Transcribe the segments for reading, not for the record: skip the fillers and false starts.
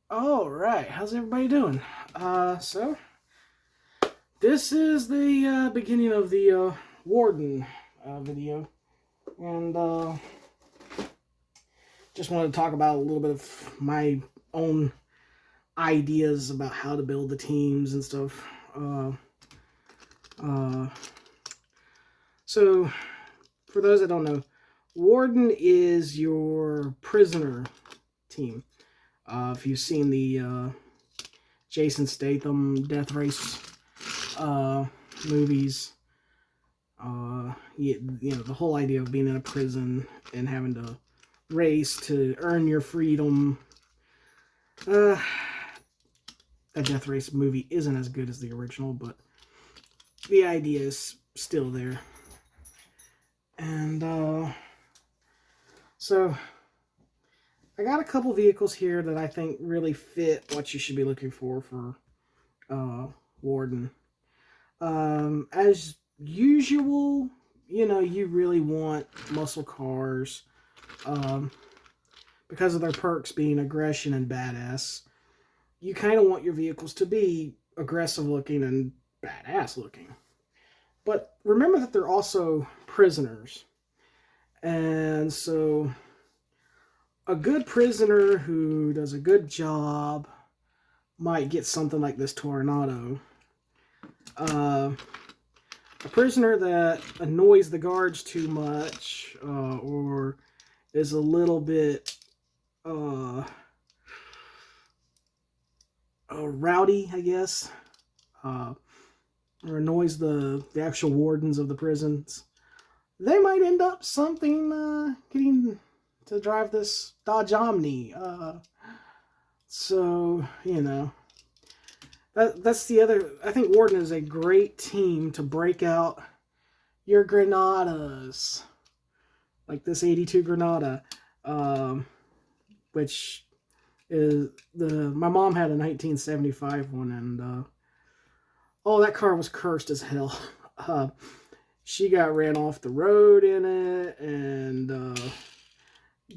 All right, how's everybody doing? So this is the beginning of the Warden video, and just wanted to talk about a little bit of my own ideas about how to build the teams and stuff. Uh, so for those that don't know, Warden is your prisoner team. If you've seen the Jason Statham Death Race movies, you know, the whole idea of being in a prison and having to race to earn your freedom. That Death Race movie isn't as good as the original, but the idea is still there. And so I got a couple vehicles here that I think really fit what you should be looking for Warden. As usual, you know, you really want muscle cars because of their perks being aggression and badass. You kind of want your vehicles to be aggressive looking and badass looking. But remember that they're also prisoners. And so a good prisoner who does a good job might get something like this Tornado. A prisoner that annoys the guards too much or is a little bit rowdy, I guess, or annoys the actual wardens of the prisons, they might end up getting to drive this Dodge Omni. So, you know, that's the other. I think Warden is a great team to break out your Granadas, like this 82 Granada, which is my mom had a 1975 one, and oh, that car was cursed as hell. She got ran off the road in it, and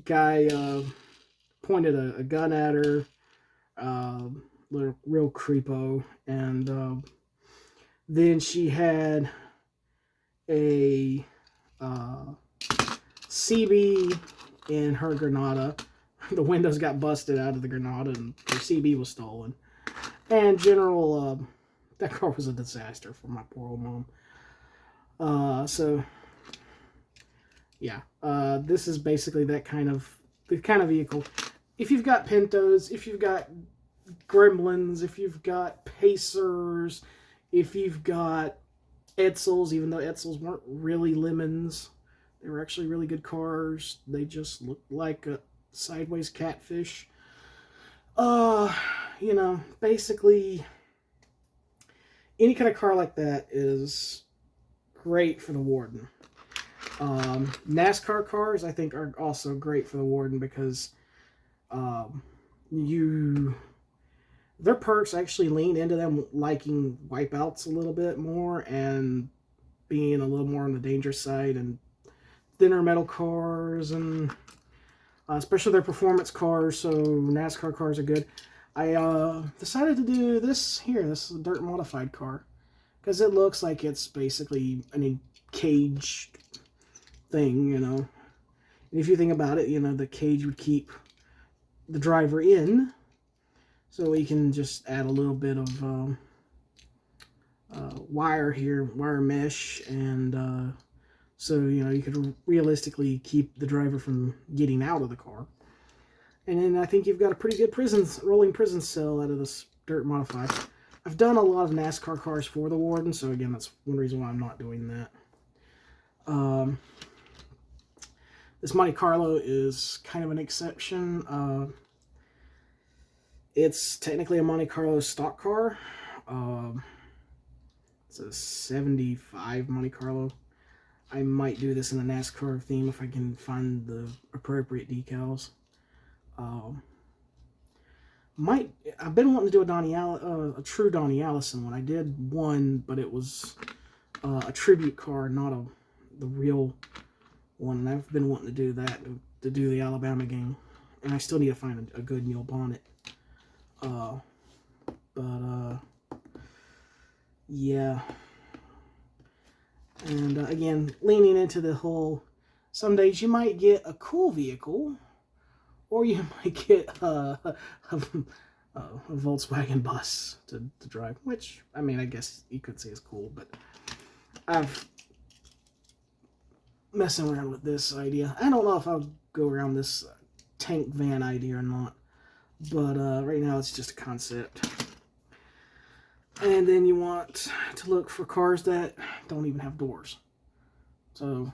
guy pointed a gun at her, real creepo, and then she had a CB in her Granada. The windows got busted out of the Granada, and her CB was stolen. And general, that car was a disaster for my poor old mom. So yeah, this is basically the kind of vehicle. If you've got Pintos, if you've got Gremlins, if you've got Pacers, if you've got Edsels, even though Edsels weren't really lemons, they were actually really good cars. They just looked like a sideways catfish. You know, basically any kind of car like that is great for the Warden. NASCAR cars, I think, are also great for the Warden because their perks actually lean into them liking wipeouts a little bit more and being a little more on the dangerous side, and thinner metal cars, and especially their performance cars. So NASCAR cars are good. I decided to do this dirt modified car because it looks like it's basically an caged thing, you know. And if you think about it, you know, the cage would keep the driver in, so we can just add a little bit of wire here, wire mesh, and so, you know, you could realistically keep the driver from getting out of the car. And then I think you've got a pretty good rolling prison cell out of this dirt modified. I've done a lot of NASCAR cars for the Warden, so again, that's one reason why I'm not doing that. This Monte Carlo is kind of an exception. It's technically a Monte Carlo stock car. It's a 75 Monte Carlo. I might do this in a NASCAR theme if I can find the appropriate decals. I've been wanting to do a true Donnie Allison one. I did one, but it was a tribute car, not the real one. And I've been wanting to do that, to do the Alabama game. And I still need to find a good Neil Bonnet. Yeah. And again, leaning into the whole, some days you might get a cool vehicle, or you might get a Volkswagen bus to drive, which, I mean, I guess you could say is cool, but I've messing around with this idea. I don't know if I'll go around this tank van idea or not, but right now it's just a concept. And then you want to look for cars that don't even have doors. So,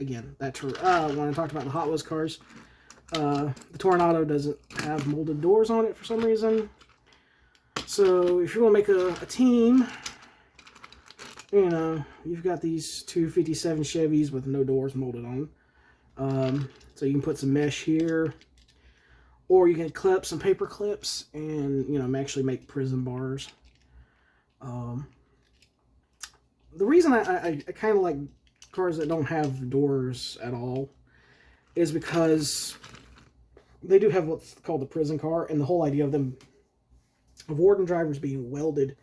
again, when I talked about the Hot Wheels cars, the Tornado doesn't have molded doors on it for some reason. So, if you're going to make a team, you know, you've got these 257 Chevys with no doors molded on them. So you can put some mesh here, or you can clip some paper clips and, you know, actually make prison bars. The reason I kind of like cars that don't have doors at all is because they do have what's called the prison car, and the whole idea of them, of Warden drivers being welded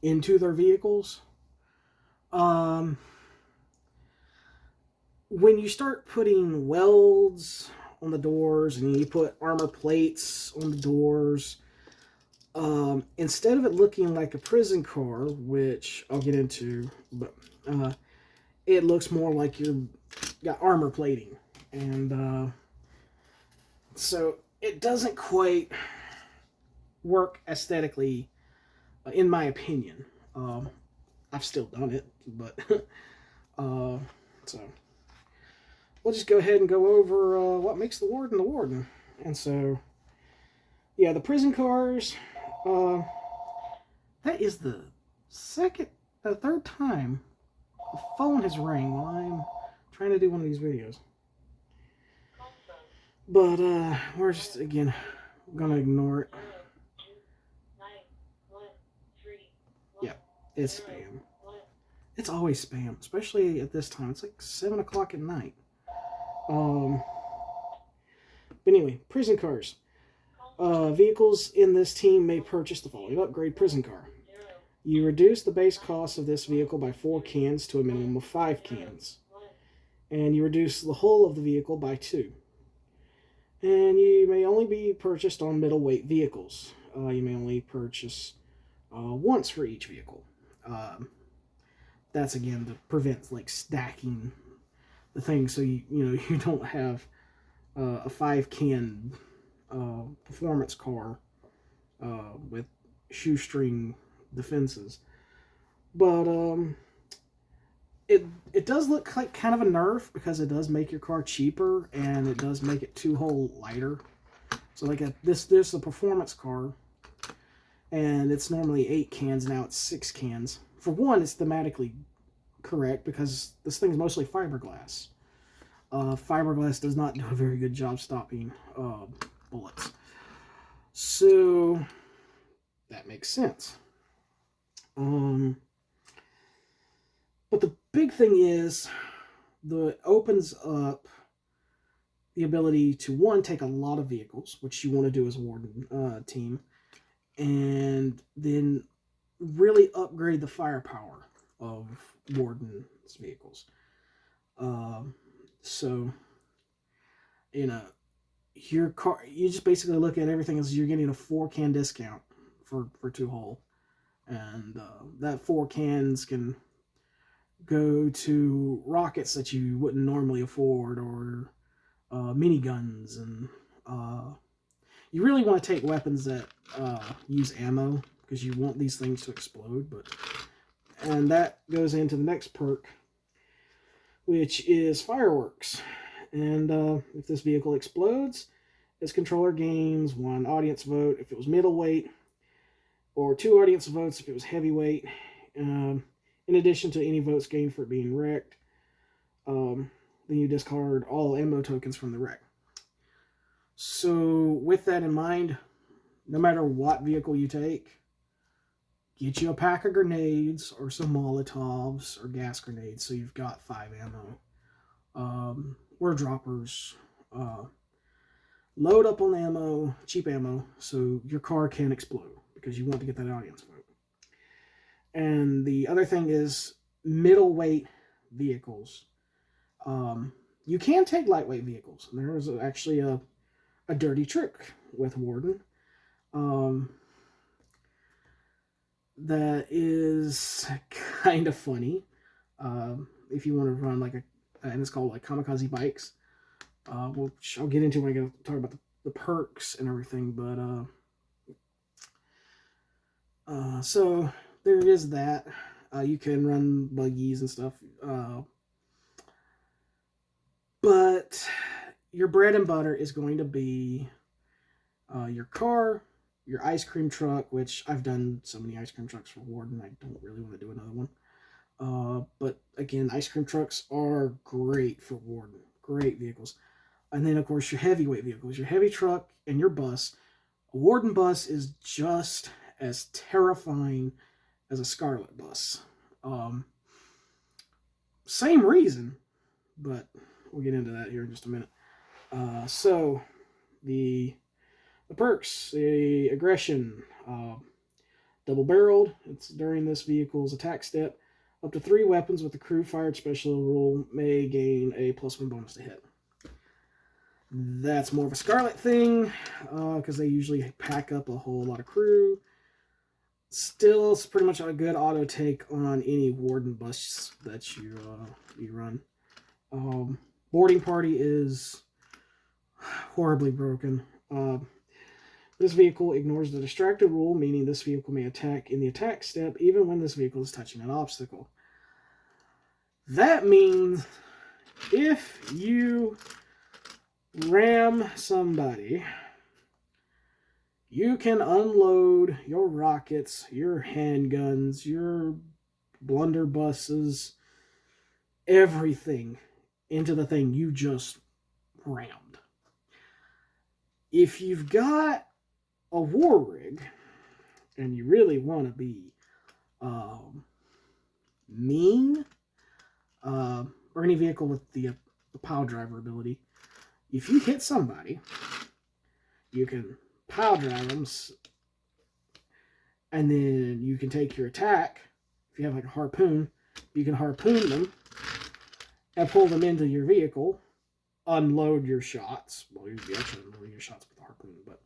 into their vehicles. When you start putting welds on the doors and you put armor plates on the doors, instead of it looking like a prison car, which I'll get into, but it looks more like you've got armor plating. And so it doesn't quite work aesthetically, in my opinion. I've still done it, but so we'll just go ahead and go over what makes the Warden the Warden. And so, yeah, the prison cars, that is the third time the phone has rang while I'm trying to do one of these videos. But we're just, again, gonna ignore it. Yeah, it's spam. It's always spam, especially at this time. It's like 7 o'clock at night. But anyway, prison cars. Vehicles in this team may purchase the following upgrade prison car. You reduce the base cost of this vehicle by 4 cans to a minimum of 5 cans. And you reduce the hull of the vehicle by 2. And you may only be purchased on middleweight vehicles. You may only purchase once for each vehicle. That's, again, to prevent like stacking the thing, so you don't have a 5-can performance car with shoestring defenses. But it does look like kind of a nerf, because it does make your car cheaper and it does make it 2-hole lighter. So like this is a performance car, and it's normally 8 cans, now it's 6 cans. For one, it's thematically correct because this thing's mostly fiberglass. Fiberglass does not do a very good job stopping bullets. So that makes sense. But the big thing is, it opens up the ability to, one, take a lot of vehicles, which you want to do as a Warden team, and then really upgrade the firepower of Warden's vehicles. So, you know, your car, you just basically look at everything as you're getting a 4-can discount for 2-hole. And that 4 cans can go to rockets that you wouldn't normally afford, or miniguns, and you really want to take weapons that use ammo, because you want these things to explode. And that goes into the next perk, which is fireworks. And if this vehicle explodes, its controller gains 1 audience vote if it was middleweight, or 2 audience votes if it was heavyweight, in addition to any votes gained for it being wrecked. Then you discard all ammo tokens from the wreck. So with that in mind, no matter what vehicle you take, get you a pack of grenades or some Molotovs or gas grenades, so you've got 5 ammo. Word droppers. load up on ammo, cheap ammo, so your car can explode because you want to get that audience vote. And the other thing is middleweight vehicles. You can take lightweight vehicles. There is actually a dirty trick with Warden that is kind of funny. If you want to run like and it's called like kamikaze bikes, which I'll get into when I go talk about the perks and everything. But so there is that. You can run buggies and stuff. But your bread and butter is going to be your car, your ice cream truck, which I've done so many ice cream trucks for Warden, I don't really want to do another one. But again, ice cream trucks are great for Warden. Great vehicles. And then, of course, your heavyweight vehicles, your heavy truck and your bus. A Warden bus is just as terrifying as a Scarlet bus. Same reason, but we'll get into that here in just a minute. So the perks, the aggression, double-barreled. It's during this vehicle's attack step. Up to 3 weapons with the crew-fired special rule may gain a +1 bonus to hit. That's more of a Scarlet thing, because they usually pack up a whole lot of crew. Still, it's pretty much a good auto take on any Warden bus that you run. Boarding party is horribly broken. This vehicle ignores the distracted rule, meaning this vehicle may attack in the attack step even when this vehicle is touching an obstacle. That means if you ram somebody, you can unload your rockets, your handguns, your blunderbusses, everything into the thing you just rammed. If you've got a war rig and you really want to be mean, or any vehicle with the pile driver ability, if you hit somebody, you can pile drive them, and then you can take your attack. If you have like a harpoon, you can harpoon them and pull them into your vehicle, unload your shots. Well, you'd be actually unloading your shots with the harpoon, but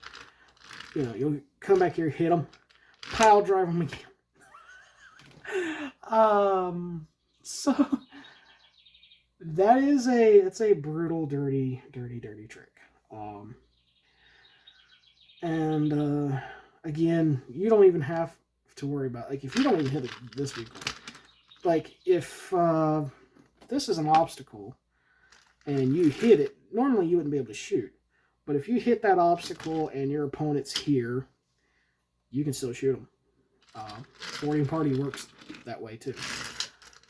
you know, you'll come back here, hit them, pile drive them again. So that is it's a brutal, dirty trick. Again, you don't even have to worry about, like, if you don't even hit this vehicle, like, if this is an obstacle and you hit it, normally you wouldn't be able to shoot. But if you hit that obstacle and your opponent's here, you can still shoot them. Boarding party works that way too.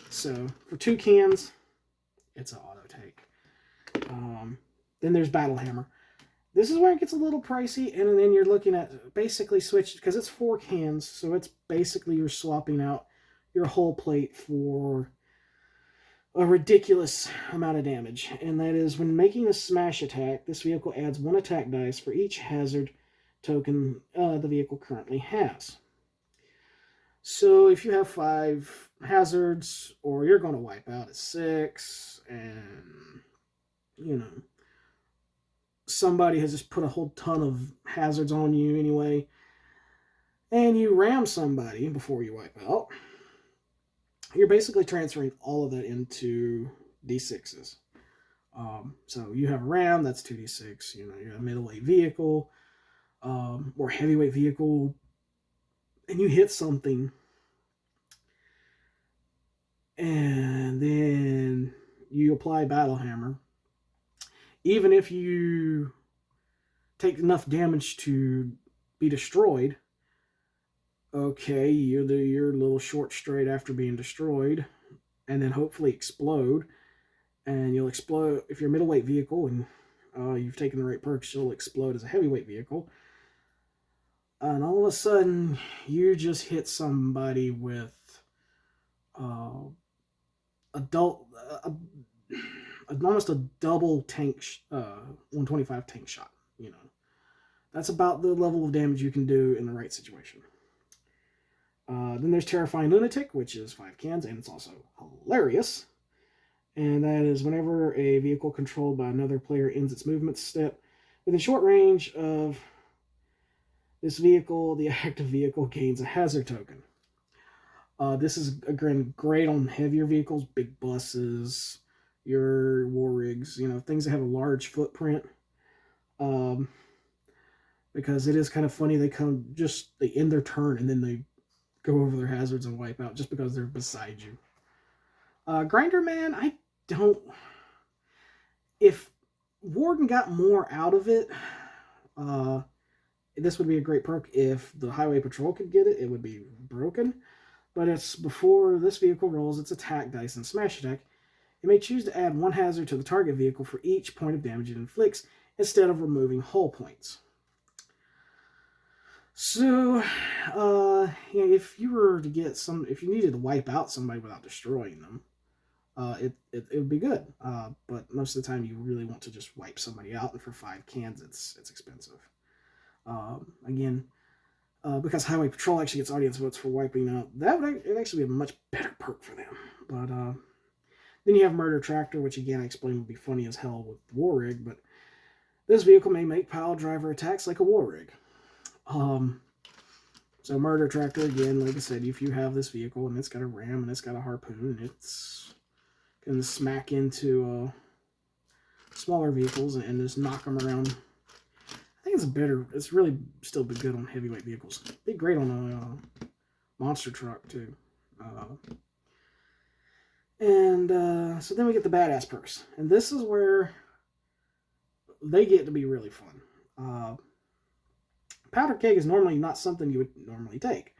So for 2 cans, it's an auto take. Then there's Battle Hammer. This is where it gets a little pricey, and then you're looking at basically switch, because it's 4 cans, so it's basically you're swapping out your whole plate for a ridiculous amount of damage. And that is, when making a smash attack, this vehicle adds 1 attack dice for each hazard token the vehicle currently has. So if you have 5 hazards, or you're going to wipe out at 6, and you know, somebody has just put a whole ton of hazards on you anyway, and you ram somebody before you wipe out, you're basically transferring all of that into D6s. So you have a ram, that's 2d6. You know, you have a middleweight vehicle, or heavyweight vehicle, and you hit something, and then you apply Battle Hammer. Even if you take enough damage to be destroyed, okay, you do your little short straight after being destroyed, and then hopefully explode. And you'll explode, if you're a middleweight vehicle and you've taken the right perks, you'll explode as a heavyweight vehicle. And all of a sudden, you just hit somebody with almost a double tank, 125 tank shot. you know, that's about the level of damage you can do in the right situation. Then there's Terrifying Lunatic, which is 5 cans, and it's also hilarious. And that is whenever a vehicle controlled by another player ends its movement step within short range of this vehicle, the active vehicle gains a hazard token. This is, again, great on heavier vehicles, big buses, your war rigs, you know, things that have a large footprint. Because it is kind of funny, they end their turn and then they go over their hazards and wipe out just because they're beside you. Grinder Man, I don't... If Warden got more out of it, this would be a great perk. If the Highway Patrol could get it, it would be broken. But it's before this vehicle rolls its attack dice and smash attack, it may choose to add 1 hazard to the target vehicle for each point of damage it inflicts, instead of removing hull points. So, if you were to get if you needed to wipe out somebody without destroying them, it would be good. But most of the time, you really want to just wipe somebody out, and for 5 cans, it's expensive. Again, because Highway Patrol actually gets audience votes for wiping out, it'd actually be a much better perk for them. But then you have Murder Tractor, which again I explained would be funny as hell with War Rig, but this vehicle may make pile driver attacks like a War Rig. So Murder Tractor, again, like I said, if you have this vehicle and it's got a ram and it's got a harpoon, it's going to smack into smaller vehicles and just knock them around. I think it's really still be good on heavyweight vehicles. Be great on a monster truck too. So then we get the badass perks, and this is where they get to be really fun. Powder Keg is normally not something you would normally take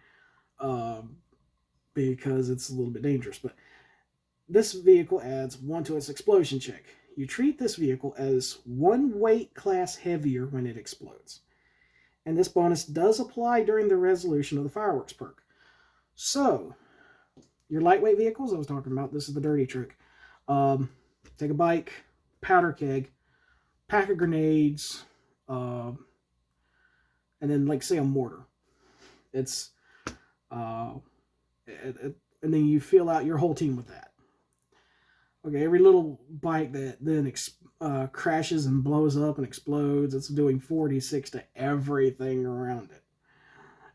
because it's a little bit dangerous, but this vehicle adds 1 to its explosion check. You treat this vehicle as 1 weight class heavier when it explodes. And this bonus does apply during the resolution of the fireworks perk. So, your lightweight vehicles I was talking about, this is the dirty trick. Take a bike, powder keg, pack of grenades, and then, like, say, a mortar. It's, and then you fill out your whole team with that. Okay, every little bike that then crashes and blows up and explodes, it's doing 46 to everything around it.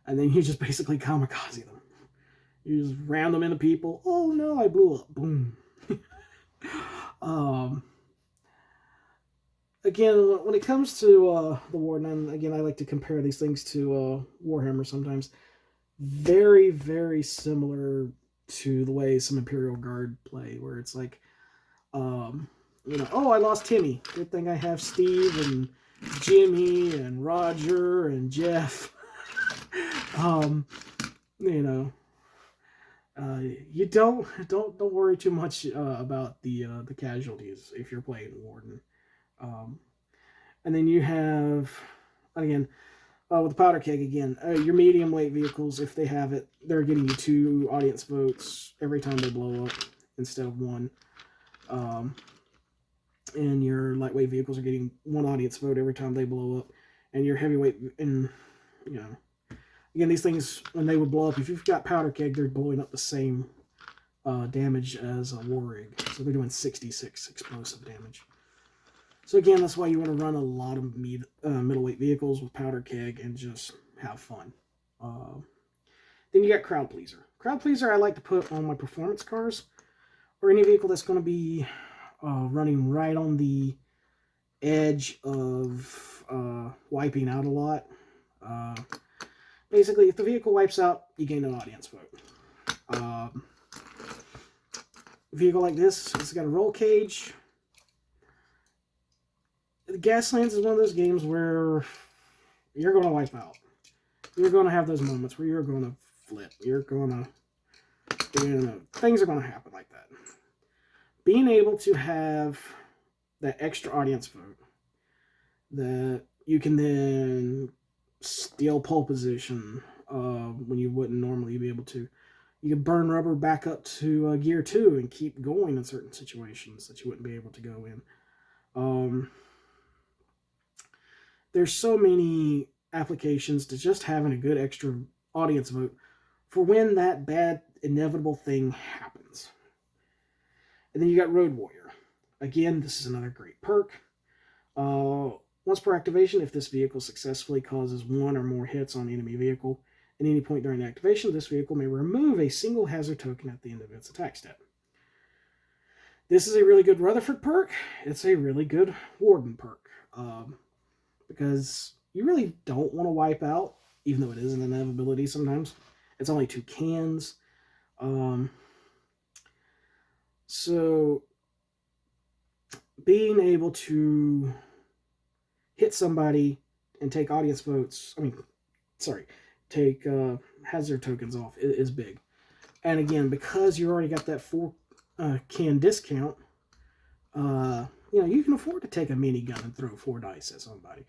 And then you just basically kamikaze them. You just ram them into people. Oh no, I blew up. Boom. Again, when it comes to the Warden, and again, I like to compare these things to Warhammer sometimes. Very, very similar to the way some Imperial Guard play, where it's like, oh, I lost Timmy. Good thing I have Steve and Jimmy and Roger and Jeff. You don't worry too much about the casualties if you're playing Warden. And then you have, again, with the powder keg again, your medium weight vehicles, if they have it, they're getting you 2 audience votes every time they blow up instead of 1. And your lightweight vehicles are getting 1 audience vote every time they blow up. And your heavyweight, and again, these things, when they would blow up, if you've got powder keg, they're blowing up the same damage as a war rig. So they're doing 66 explosive damage. So again, that's why you want to run a lot of middleweight vehicles with powder keg and just have fun. Then you got Crowd Pleaser. Crowd Pleaser I like to put on my performance cars, or any vehicle that's going to be running right on the edge of wiping out a lot. Basically, if the vehicle wipes out, you gain an audience vote. A vehicle like this, it's got a roll cage. The Gaslands is one of those games where you're going to wipe out. You're going to have those moments where you're going to flip. Things are going to happen like that. Being able to have that extra audience vote that you can then steal pole position when you wouldn't normally be able to. You can burn rubber back up to gear 2 and keep going in certain situations that you wouldn't be able to go in. there's so many applications to just having a good extra audience vote for when that bad inevitable thing happens. And then you got Road Warrior. Again, this is another great perk. Once per activation, if this vehicle successfully causes one or more hits on enemy vehicle at any point during activation, this vehicle may remove a single hazard token at the end of its attack step. This is a really good Rutherford perk. It's a really good Warden perk. Because you really don't want to wipe out, even though it is an inevitability sometimes. It's only 2 cans. So being able to hit somebody and take audience votes, take hazard tokens off is big. And again, because you already got that 4 can discount, you can afford to take a minigun and throw 4 dice at somebody.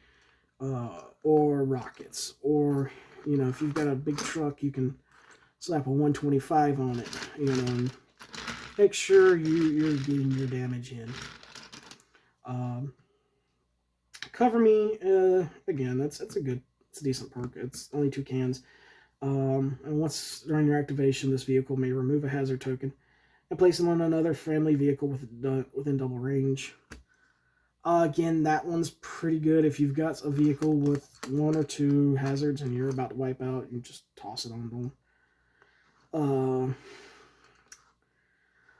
Or rockets. Or, if you've got a big truck, you can slap a 125 on it, and make sure you're getting your damage in. Cover Me, again, it's a decent perk. It's only 2 cans. And once during your activation, this vehicle may remove a hazard token and place it on another friendly vehicle within double range. Again, that one's pretty good. If you've got a vehicle with 1 or 2 hazards and you're about to wipe out, you just toss it on them.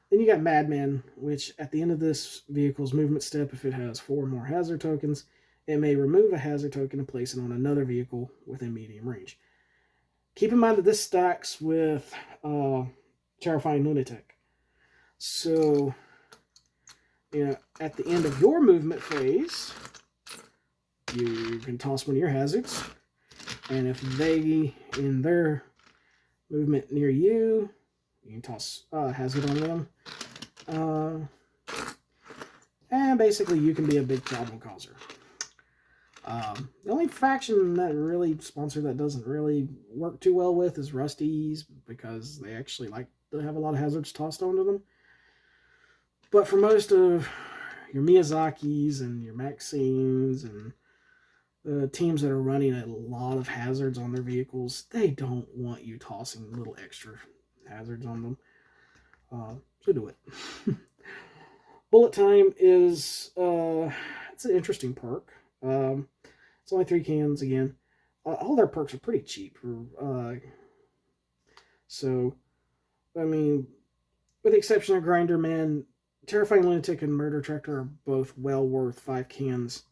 Then you got Madman, which at the end of this vehicle's movement step, if it has 4 or more hazard tokens, it may remove a hazard token and place it on another vehicle within medium range. Keep in mind that this stacks with Terrifying Lunatic. So, at the end of your movement phase, you can toss one of your hazards. And if they, in their movement near you, you can toss a hazard on them. And basically, you can be a big problem causer. The only faction that really sponsor that doesn't really work too well with is Rusty's, because they actually like to have a lot of hazards tossed onto them. But for most of your Miyazaki's and your Maxines and the teams that are running a lot of hazards on their vehicles, they don't want you tossing little extra hazards on them. So do it. Bullet Time is it's an interesting perk. It's only 3 cans again. All their perks are pretty cheap. So, I mean, with the exception of Grinder Man, Terrifying Lunatic and Murder Tractor are both well worth 5 cans.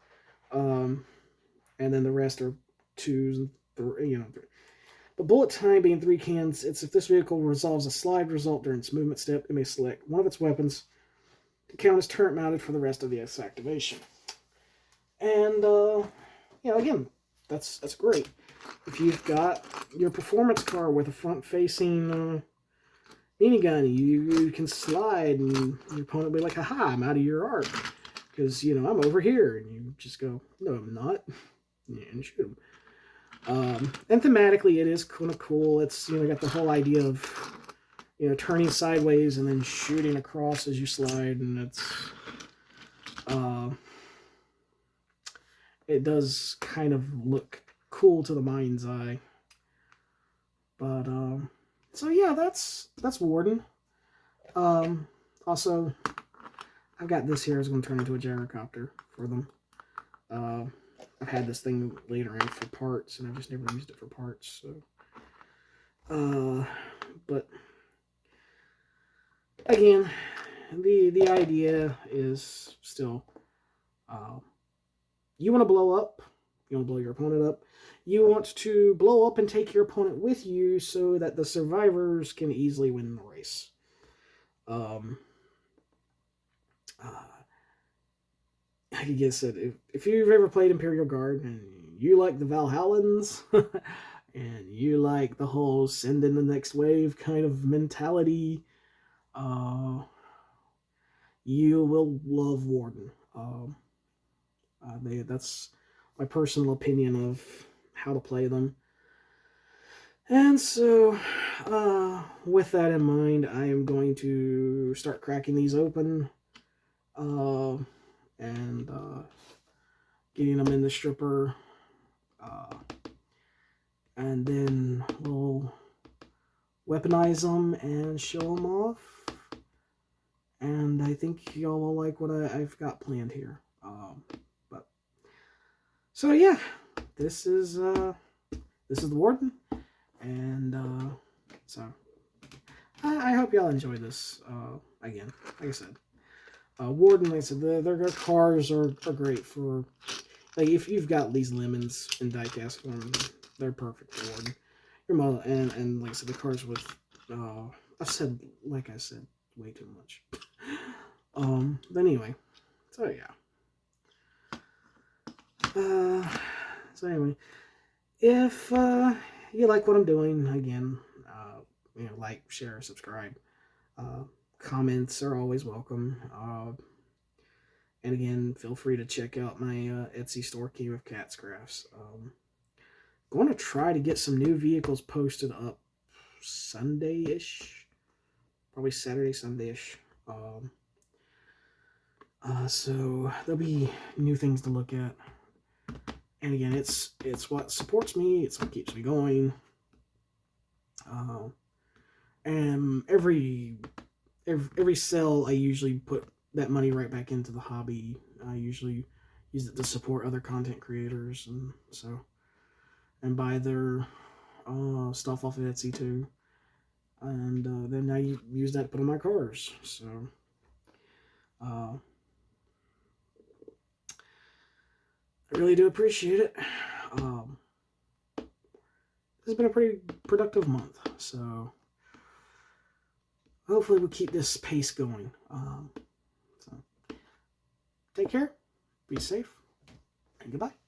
And then the rest are 2s and 3, 3. But Bullet Time being 3 cans, it's if this vehicle resolves a slide result during its movement step, it may select one of its weapons to count as turret mounted for the rest of its activation. And, again, that's great. If you've got your performance car with a front-facing minigun, you can slide, and your opponent will be like, haha, I'm out of your arc. Because, I'm over here. And you just go, no, I'm not. And shoot them. And thematically, it is kind of cool. It's, got the whole idea of, turning sideways and then shooting across as you slide. And it's, it does kind of look cool to the mind's eye. But, so yeah, that's Warden. Also, I've got this here. I was going to turn into a gyrocopter for them. I've had this thing laid around for parts, and I've just never used it for parts. So, but again, the idea is still, you want to blow up. You want to blow your opponent up. You want to blow up and take your opponent with you so that the survivors can easily win the race. I guess that if you've ever played Imperial Guard and you like the Valhallans and you like the whole send in the next wave kind of mentality, you will love Warden. That's my personal opinion of how to play them. And so, with that in mind, I am going to start cracking these open. And getting them in the stripper, and then we'll weaponize them and show them off. And I think y'all will like what I've got planned here. So yeah, this is the Warden, and so I hope y'all enjoy this. Again, like I said, Warden, like I said, their cars are great for, like, if you've got these lemons in diecast form, they're perfect for Warden. Your model, and like I said, the cars with I've said, like I said, way too much. But anyway, so yeah. So anyway, if you like what I'm doing, again, like, share, subscribe. Comments are always welcome. And again, feel free to check out my Etsy store, King of Cats Crafts. Going to try to get some new vehicles posted up Sunday-ish. Probably Saturday, Sunday-ish. So there'll be new things to look at. And again, it's what supports me. It's what keeps me going. And every sale, I usually put that money right back into the hobby. I usually use it to support other content creators, and so, and buy their stuff off of Etsy too. And then I use that to put on my cars. So I really do appreciate it. This has been a pretty productive month, so hopefully we'll keep this pace going. So take care, be safe, and goodbye.